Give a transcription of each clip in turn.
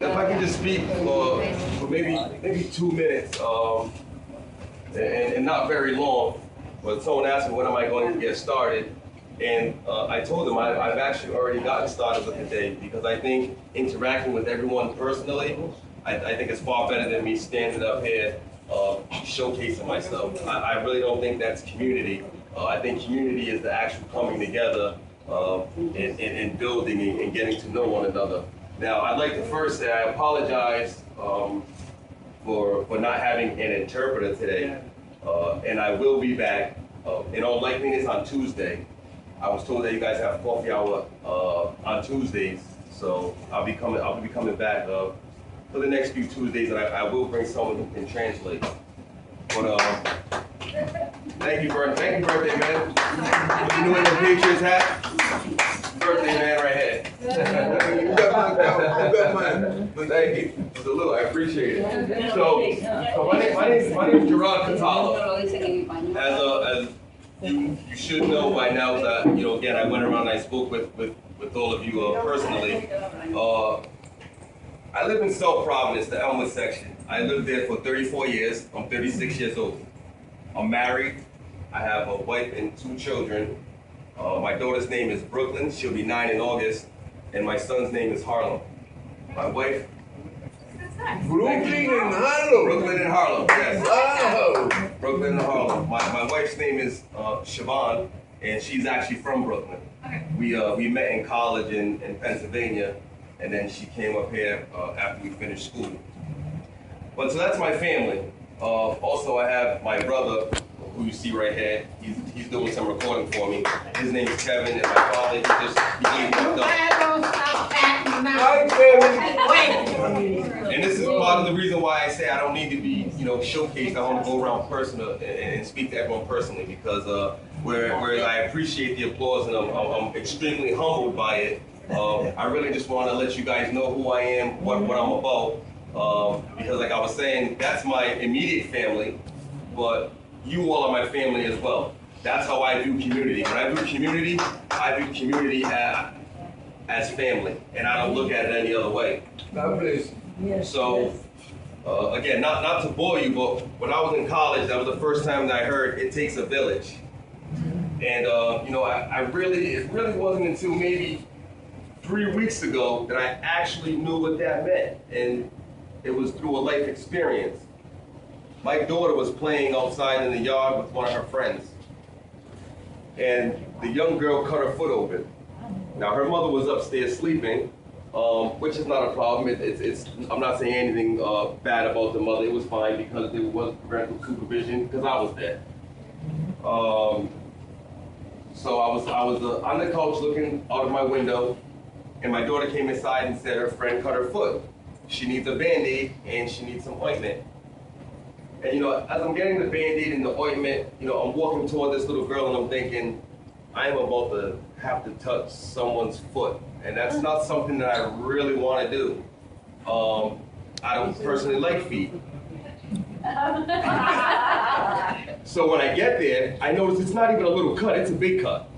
If I could just speak for maybe 2 minutes, and not very long, but someone asked me when am I going to get started, and I told them I've actually already gotten started with the day, because I think interacting with everyone personally, I think it's far better than me standing up here showcasing myself. I really don't think that's community. I think community is the actual coming together and building and getting to know one another. Now, I'd like to first say I apologize for not having an interpreter today, and I will be back in all likeliness on Tuesday. I was told that you guys have coffee hour on Tuesdays, so I'll be coming back for the next few Tuesdays, and I will bring someone who can translate. But thank you, birthday man. You know what the Patriots hat? Birthday man right here. You got mine. Thank you. Salute, I appreciate it. So my name is Gerard Catala. As you should know by now that, again, I went around and I spoke with all of you personally. I live in South Providence, the Elmwood section. I lived there for 34 years. I'm 36 years old. I'm married. I have a wife and 2 children. My daughter's name is Brooklyn. She'll be 9 in August. And my son's name is Harlem. My wife... Brooklyn and Harlem. Brooklyn and Harlem, yes. Wow. Brooklyn and Harlem. My wife's name is Siobhan, and she's actually from Brooklyn. We met in college in Pennsylvania, and then she came up here after we finished school. But so that's my family. Also, I have my brother, who you see right here. He's doing some recording for me. His name is Kevin, and my father, he gave me a And this is part of the reason why I say I don't need to be, showcased. I want to go around personal and speak to everyone personally, because whereas I appreciate the applause and I'm extremely humbled by it, I really just want to let you guys know who I am, what I'm about, because like I was saying, that's my immediate family, but you all are my family as well. That's how I view community. When I view community as family, and I don't look at it any other way. God bless you. So, again, not to bore you, but when I was in college, that was the first time that I heard it takes a village. And, it really wasn't until maybe 3 weeks ago that I actually knew what that meant. And it was through a life experience. My daughter was playing outside in the yard with one of her friends. And the young girl cut her foot open. Now, her mother was upstairs sleeping, which is not a problem. I'm not saying anything bad about the mother. It was fine because there was parental supervision because I was there. So I was on the couch looking out of my window, and my daughter came inside and said her friend cut her foot. She needs a Band-Aid and she needs some ointment. And as I'm getting the Band-Aid and the ointment, I'm walking toward this little girl and I'm thinking, I am about to have to touch someone's foot. And that's not something that I really want to do. I don't personally like feet. So when I get there, I notice it's not even a little cut, it's a big cut.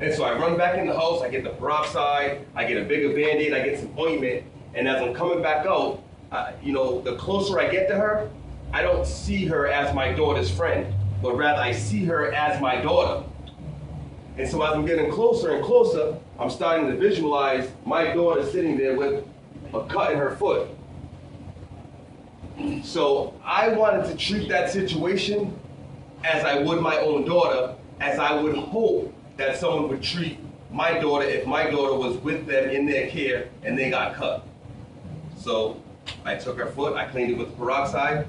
And so I run back in the house, I get the peroxide, I get a bigger Band-Aid, I get some ointment, and as I'm coming back out, the closer I get to her, I don't see her as my daughter's friend, but rather I see her as my daughter. And so as I'm getting closer and closer, I'm starting to visualize my daughter sitting there with a cut in her foot. So I wanted to treat that situation as I would my own daughter, as I would hope that someone would treat my daughter if my daughter was with them in their care and they got cut. So I took her foot, I cleaned it with peroxide,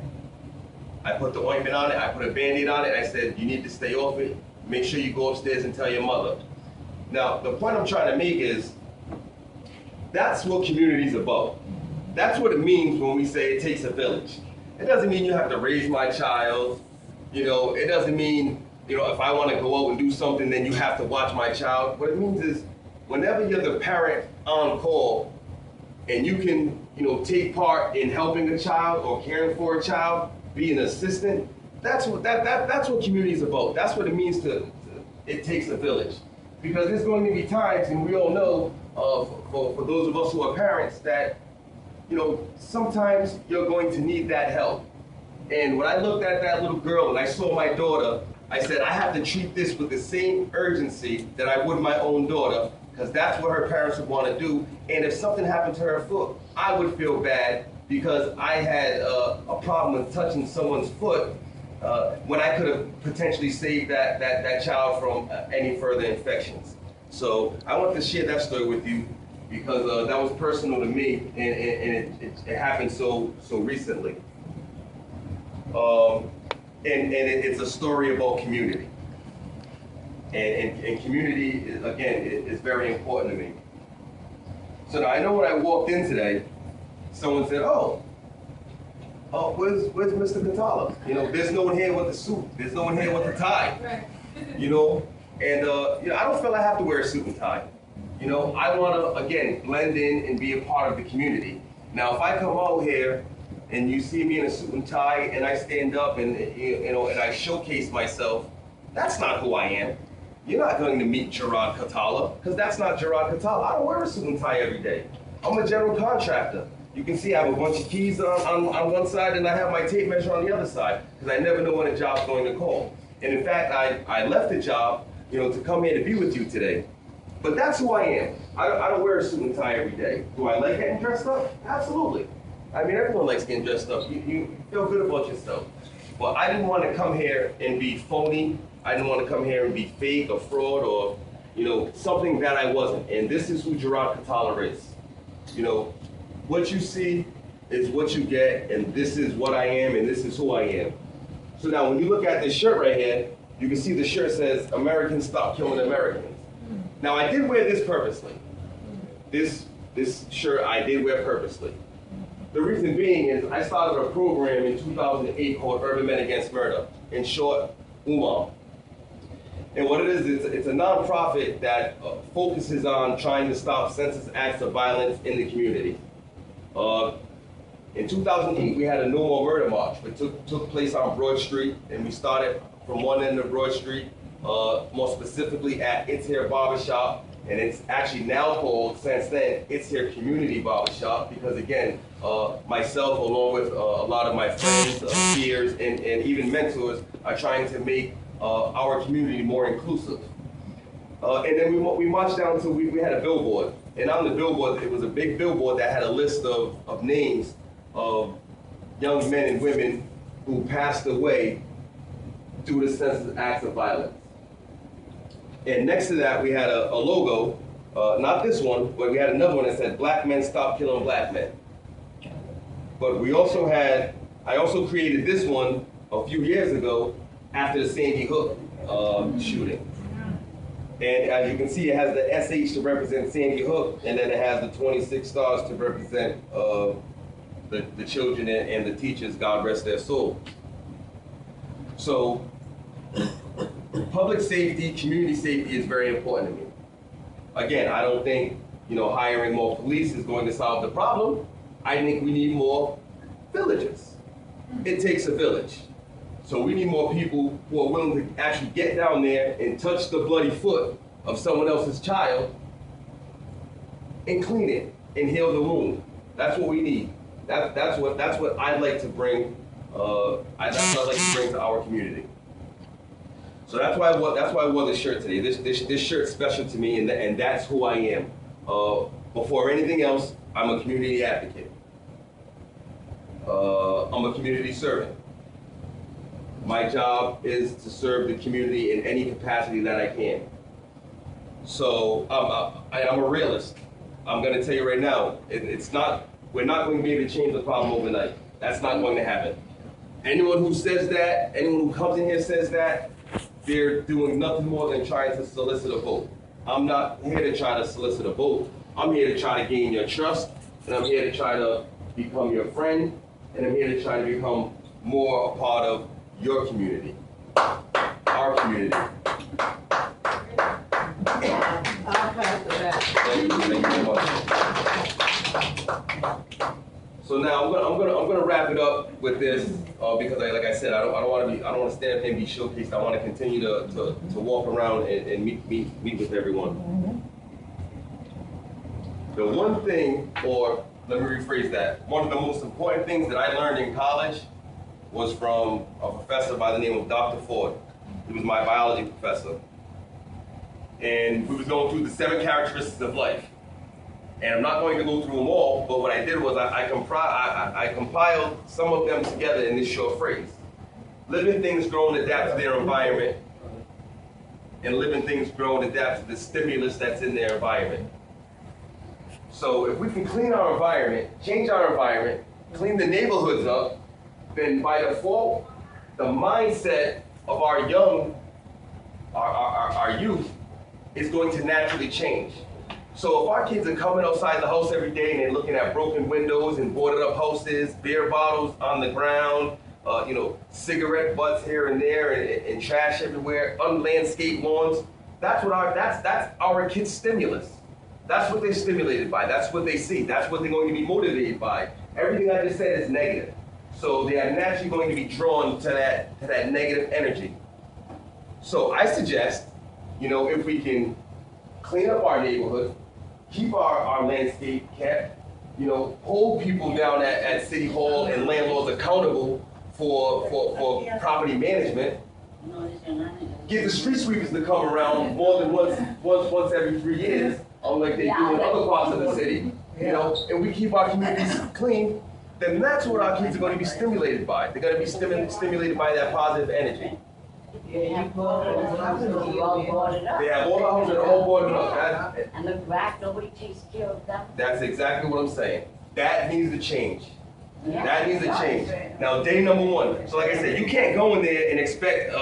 I put the ointment on it, I put a Band-Aid on it, I said, you need to stay off it, make sure you go upstairs and tell your mother. Now, the point I'm trying to make is, that's what community's about. That's what it means when we say it takes a village. It doesn't mean you have to raise my child, it doesn't mean, if I want to go out and do something, then you have to watch my child. What it means is, whenever you're the parent on call, and you can, take part in helping a child or caring for a child, be an assistant, that's what community is about. That's what it means it takes a village. Because there's going to be times, and we all know, for those of us who are parents, that sometimes you're going to need that help. And when I looked at that little girl and I saw my daughter, I said, I have to treat this with the same urgency that I would my own daughter, because that's what her parents would want to do. And if something happened to her foot, I would feel bad because I had a problem with touching someone's foot when I could have potentially saved that child from any further infections. So I want to share that story with you because that was personal to me, and it happened so recently. It's a story about community. And community, again, is very important to me. So now I know when I walked in today, someone said, oh, where's Mr. Catala? There's no one here with the suit. There's no one here with the tie. Right. I don't feel I have to wear a suit and tie. I want to, again, blend in and be a part of the community. Now, if I come out here and you see me in a suit and tie and I stand up and I showcase myself, that's not who I am. You're not going to meet Gerard Catala, because that's not Gerard Catala. I don't wear a suit and tie every day. I'm a general contractor. You can see I have a bunch of keys on one side and I have my tape measure on the other side, because I never know when a job's going to call. And in fact, I left the job, to come here to be with you today. But that's who I am. I don't wear a suit and tie every day. Do I like getting dressed up? Absolutely. I mean, everyone likes getting dressed up. You feel good about yourself. But I didn't want to come here and be phony. I didn't want to come here and be fake or fraud or, something that I wasn't. And this is who Gerard Catala is. What you see is what you get, and this is what I am, and this is who I am. So now when you look at this shirt right here, you can see the shirt says, Americans Stop Killing Americans. Now I did wear this purposely. This shirt I did wear purposely. The reason being is I started a program in 2008 called Urban Men Against Murder, in short, UMAM. And what it is, it's a nonprofit that focuses on trying to stop senseless acts of violence in the community. In 2008, we had a No More Murder March, which took place on Broad Street, and we started from one end of Broad Street, more specifically at It's Here Barbershop, and it's actually now called, since then, It's Here Community Barbershop, because again, myself, along with a lot of my friends, peers, and even mentors, are trying to make our community more inclusive. And then we marched down to, we had a billboard, and on the billboard, it was a big billboard that had a list of names of young men and women who passed away due to senseless acts of violence. And next to that, we had a logo, not this one, but we had another one that said, Black Men Stop Killing Black Men. But we also had, I also created this one a few years ago after the Sandy Hook shooting. And as you can see, it has the SH to represent Sandy Hook, and then it has the 26 stars to represent the children and the teachers, God rest their soul. So, public safety, community safety is very important to me. Again, I don't think, hiring more police is going to solve the problem. I think we need more villagers. It takes a village. So we need more people who are willing to actually get down there and touch the bloody foot of someone else's child and clean it and heal the wound. That's what we need. That's what I'd like to bring. That's what I'd like to bring to our community. So that's why I wore this shirt today. This shirt's special to me, and that's who I am. Before anything else, I'm a community advocate. I'm a community servant. My job is to serve the community in any capacity that I can. So I'm a realist. I'm going to tell you right now, we're not going to be able to change the problem overnight. That's not going to happen. Anyone who says that, anyone who comes in here says that, they're doing nothing more than trying to solicit a vote. I'm not here to try to solicit a vote. I'm here to try to gain your trust, and I'm here to try to become your friend, and I'm here to try to become more a part of your community, our community. I'll pass it back. Thank you very much. So now I'm gonna wrap it up with this because, like I said, I don't want to stand up here and be showcased. I want to continue to walk around and meet with everyone. The one thing, or let me rephrase that. One of the most important things that I learned in college was from a professor by the name of Dr. Ford. He was my biology professor. And we was going through the 7 characteristics of life. And I'm not going to go through them all, but what I did was I compiled some of them together in this short phrase. Living things grow and adapt to their environment, and living things grow and adapt to the stimulus that's in their environment. So if we can clean our environment, change our environment, clean the neighborhoods up, then by default, the mindset of our youth is going to naturally change. So if our kids are coming outside the house every day and they're looking at broken windows and boarded up houses, beer bottles on the ground, cigarette butts here and there, and trash everywhere, unlandscaped lawns, that's our kids' stimulus. That's what they're stimulated by. That's what they see. That's what they're going to be motivated by. Everything I just said is negative. So they are naturally going to be drawn to that negative energy. So I suggest, if we can clean up our neighborhood, keep our landscape kept, hold people down at City Hall and landlords accountable for property management, get the street sweepers to come around more than once every 3 years, unlike they do in other parts of the city, and we keep our communities clean, then that's what our kids are going to be stimulated by. They're going to be stimulated by that positive energy. They have all boarded up. They have all the houses that are all boarded up. And the back, nobody takes care of them. That's exactly what I'm saying. That needs to change. Yeah. That needs to change. Now, day number 1. So like I said, you can't go in there and expect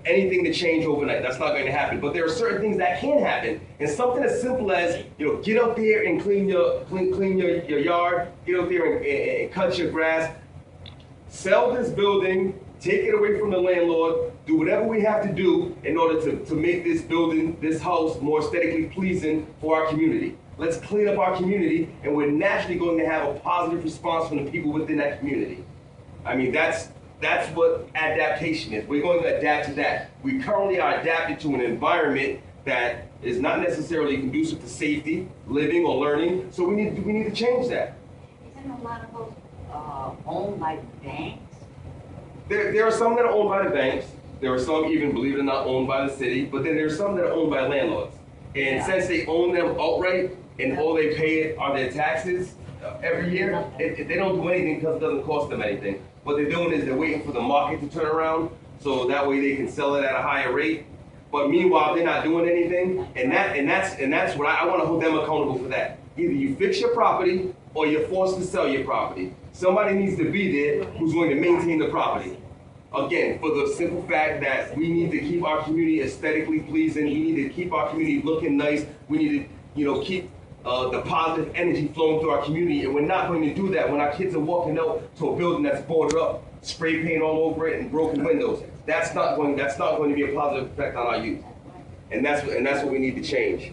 anything to change overnight. That's not going to happen. But there are certain things that can happen. And something as simple as, get up there and clean your yard, get up there and cut your grass, sell this building, take it away from the landlord, do whatever we have to do in order to make this building, this house, more aesthetically pleasing for our community. Let's clean up our community, and we're naturally going to have a positive response from the people within that community. I mean, that's what adaptation is. We're going to adapt to that. We currently are adapted to an environment that is not necessarily conducive to safety, living, or learning, so we need to change that. Isn't a lot of those owned by banks? There are some that are owned by the banks. There are some, even, believe it or not, owned by the city. But then there's some that are owned by landlords. And since they own them outright, and all they pay are their taxes every year, they don't do anything because it doesn't cost them anything. What they're doing is they're waiting for the market to turn around, so that way they can sell it at a higher rate. But meanwhile, they're not doing anything, and that's what I want to hold them accountable for that. Either you fix your property, or you're forced to sell your property. Somebody needs to be there who's going to maintain the property. Again, for the simple fact that we need to keep our community aesthetically pleasing. We need to keep our community looking nice. We need to, keep the positive energy flowing through our community. And we're not going to do that when our kids are walking out to a building that's boarded up, spray paint all over it, and broken windows. That's not going to be a positive effect on our youth. And that's what we need to change.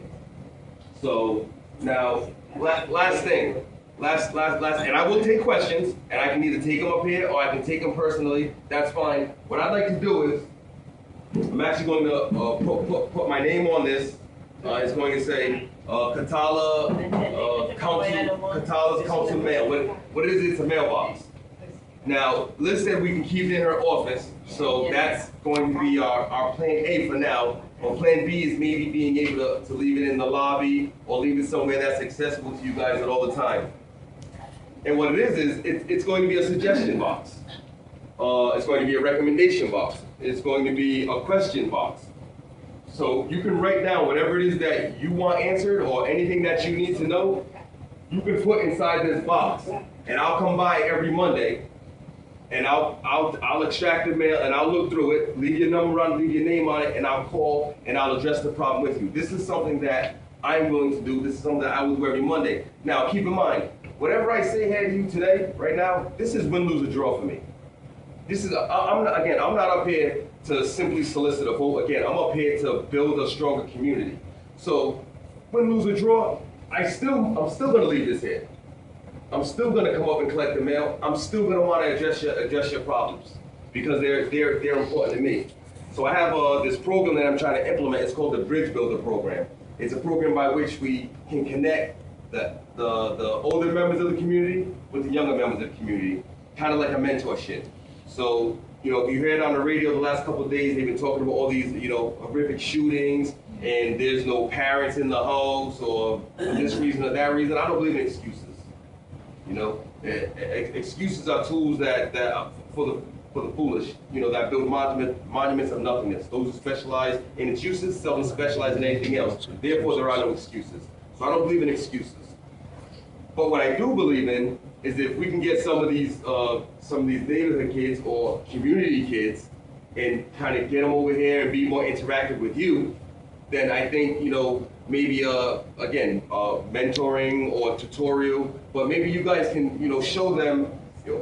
So now, last thing. Last, and I will take questions, and I can either take them up here or I can take them personally. That's fine. What I'd like to do is, I'm actually going to put my name on this. It's going to say Catala's Council Mail. What is it? It's a mailbox. Now, Liz said we can keep it in her office, so that's going to be our plan A for now. Or plan B is maybe being able to leave it in the lobby or leave it somewhere that's accessible to you guys at all the time. And what it is it's going to be a suggestion box. It's going to be a recommendation box. It's going to be a question box. So you can write down whatever it is that you want answered or anything that you need to know, you can put inside this box. And I'll come by every Monday and I'll extract the mail and I'll look through it, leave your number on, leave your name on it, and I'll call and I'll address the problem with you. This is something that I'm willing to do. This is something that I will do every Monday. Now keep in mind, whatever I say here to you today, right now, this is win, lose, or draw for me. This is, I'm not up here to simply solicit a vote. Again, I'm up here to build a stronger community. So, win, lose, or draw, I'm still gonna leave this here. I'm still gonna come up and collect the mail. I'm still gonna want to address your problems because they're important to me. So I have this program that I'm trying to implement. It's called the Bridge Builder Program. It's a program by which we can connect the older members of the community with the younger members of the community, kind of like a mentorship. So, you know, you heard on the radio the last couple of days, they've been talking about all these, you know, horrific shootings, and there's no parents in the house, or for this reason or that reason. I don't believe in excuses. You know, excuses are tools that for the foolish, you know, that build monuments of nothingness. Those who specialize in excuses seldom specialize in anything else. Therefore, there are no excuses. So I don't believe in excuses. But what I do believe in is if we can get some of these neighborhood kids or community kids and kind of get them over here and be more interactive with you, then I think, you know, maybe again, mentoring or tutorial, but maybe you guys can, you know, show them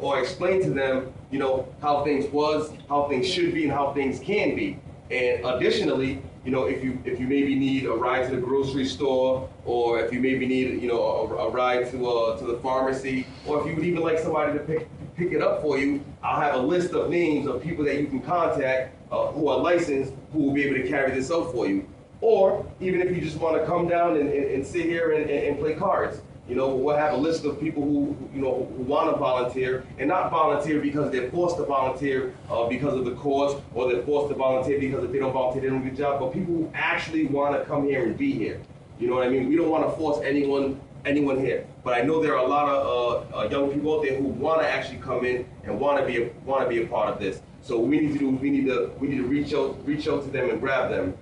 or explain to them, you know, how things was, how things should be, and how things can be. And additionally, you know, if you maybe need a ride to the grocery store, or if you maybe need, you know, a ride to the pharmacy, or if you would even like somebody to pick it up for you, I'll have a list of names of people that you can contact who are licensed, who will be able to carry this out for you. Or even if you just want to come down and sit here and play cards. You know, we'll have a list of people who, you know, who want to volunteer, and not volunteer because they're forced to volunteer because of the cause, or they're forced to volunteer because if they don't volunteer, they don't do a good job, but people who actually want to come here and be here. You know what I mean? We don't want to force anyone here. But I know there are a lot of young people out there who want to actually come in and want to be a part of this. So what we need to do is we need to reach out to them and grab them.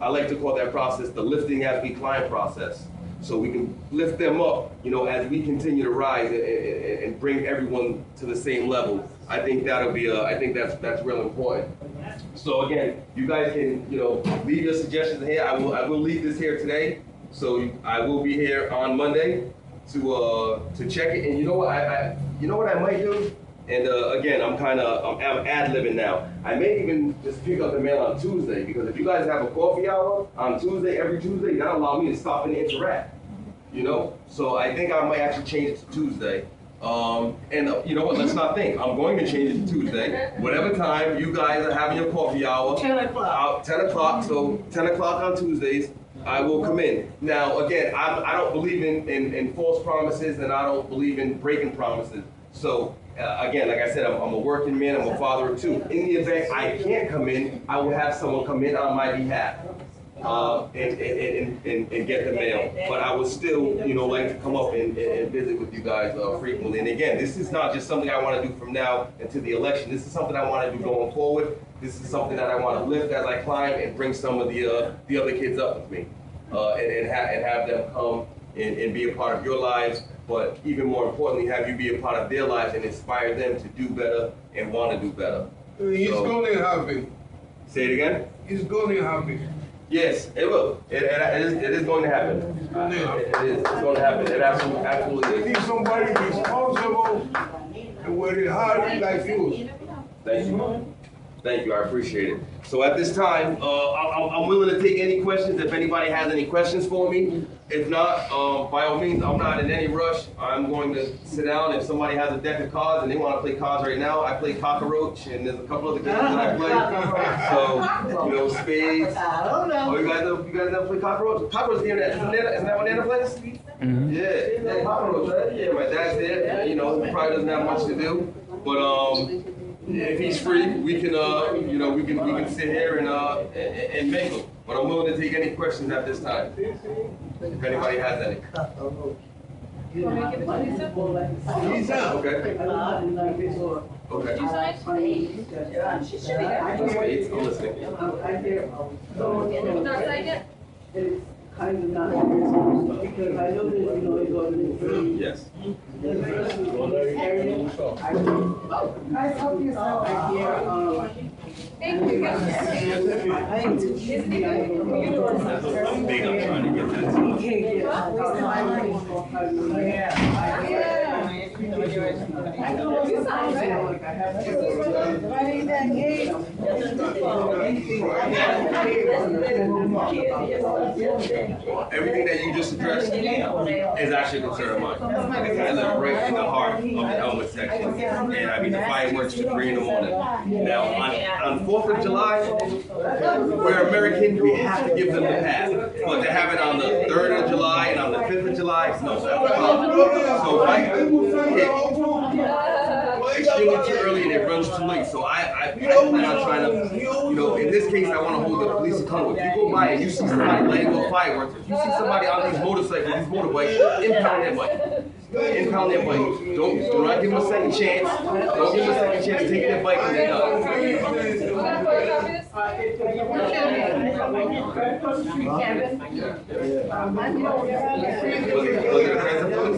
I like to call that process the lifting as we climb process. So we can lift them up, you know, as we continue to rise and bring everyone to the same level. I think that'll be I think that's real important. So again, you guys can, you know, leave your suggestions here. I will leave this here today. So I will be here on Monday to check it. And you know what you know what I might do? And again, I'm ad-libbing now. I may even just pick up the mail on Tuesday, because if you guys have a coffee hour on Tuesday, every Tuesday, that'll allow me to stop and interact. You know, so I think I might actually change it to Tuesday. And you know what? Let's not think. I'm going to change it to Tuesday. Whatever time you guys are having your coffee hour. 10 o'clock. 10 o'clock. So 10 o'clock on Tuesdays, I will come in. Now, again, I don't believe in false promises, and I don't believe in breaking promises. So again, like I said, I'm a working man. I'm a father of two. In the event I can't come in, I will have someone come in on my behalf. And get the mail. But I would still, you know, like to come up and visit with you guys frequently. And again, this is not just something I want to do from now until the election. This is something I want to do going forward. This is something that I want to lift as I climb and bring some of the other kids up with me, and have them come and be a part of your lives. But even more importantly, have you be a part of their lives and inspire them to do better and want to do better. It's going to happen. Say it again? It's going to happen. Yes, it will. It is going to happen. It's going to happen. It absolutely They is. need somebody responsible and with a heart like you. Thank you. Thank you. I appreciate it. So at this time, I'm willing to take any questions if anybody has any questions for me. If not, by all means, I'm not in any rush. I'm going to sit down. If somebody has a deck of cards and they want to play cards right now, I play cockroach, and there's a couple other games that I play. So, you know, spades. I don't know. Oh, you guys ever play cockroach? Cockroach game, isn't that what Nana plays? Mm-hmm. Yeah, cockroach, right? Yeah, my dad's there. You know, he probably doesn't have much to do, but if he's free, we can, you know, we can sit here and make them. But I'm willing to take any questions at this time, if anybody has any. You want me to give it to Lisa? Lisa. Okay. Did you Okay. sign? She should be there. Spades, I'm listening. Not signed yet? Kind of not because I know that, you know, it's going to be Yes. I hope you saw Thank you. I'm big on trying to get that. Like I have to. Everything that you just addressed is actually a concern of mine. Because I live right in the heart of the Elmwood section. And I mean, the fireworks at 3 in the morning. Now, on 4th of July, we're American, we have to give them the pass. But to have it on the 3rd of July and on the 5th of July, no, that's a problem. So, right, it's extremely too early and it runs too late. So I plan on trying to, in this case, I want to hold the police accountable. If you go by and you see somebody letting go fireworks, if you see somebody on these motorcycles, these motorbikes, impound their bike. Impound their bike. Do not give them a second chance. Don't give them a second chance. Take their bike and they're done. Was it a transfer?